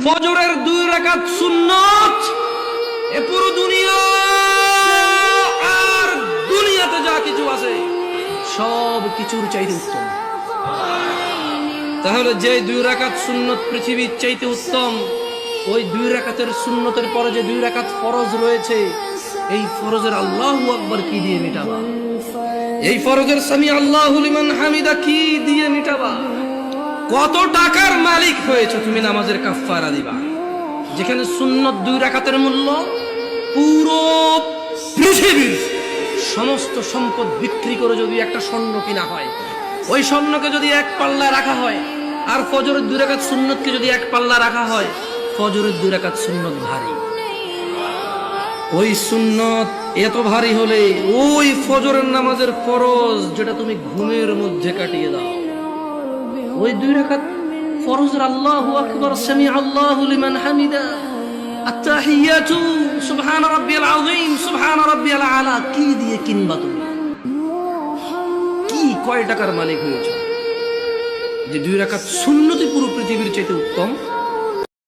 ফজরের 2 রাকাত সুন্নাত এ পুরো দুনিয়া আর দুনিয়াতে যা কিছু আছে সব কিছুর চাইতে উত্তম। তাহলে যে 2 রাকাত সুন্নত পৃথিবীর চাইতে উত্তম, ওই 2 রাকাতের সুন্নতের পরে যে 2 রাকাত ফরজ রয়েছে, এই ফরজের আল্লাহু আকবার কি দিয়ে মিটাবা? এই ফরজের সামি আল্লাহু লিমান হামিদা কি দিয়ে মিটাবা? কত টাকার মালিক হয়েছে তুমি নামাজের কাফারা দিবা? যেখানে সুন্নত 2 রাকাতের মূল্য পুরো পৃথিবীর সমস্ত সম্পদ বিক্রি করে যদি একটা স্বর্ণ কিনা হয়, ওই স্বর্ণকে যদি এক পাল্লা রাখা হয়, আর ফজরের 2 রাকাত সুন্নতকে যদি এক পাল্লা রাখা হয়, ফজরের 2 রাকাত সুন্নত ভারী। ওই সুন্নত এত ভারী হলে ওই ফজরের নামাজের ফরজ যেটা তুমি ঘুমের মধ্যে কাটিয়ে দাও, ওই 2 রাকাত ফরজের আল্লাহু আকবার, সামি আল্লাহু লিমান হামিদা, আত্তাহিয়াতু সুবহান রাব্বিয়াল আযীম, সুবহান রাব্বিয়াল আলা কি দিয়ে কিনবা তুমি? কি কয় টাকার মালিক হয়েছে যে 2 রাকাত সুন্নতই পুরো পৃথিবীর চাইতে উত্তম?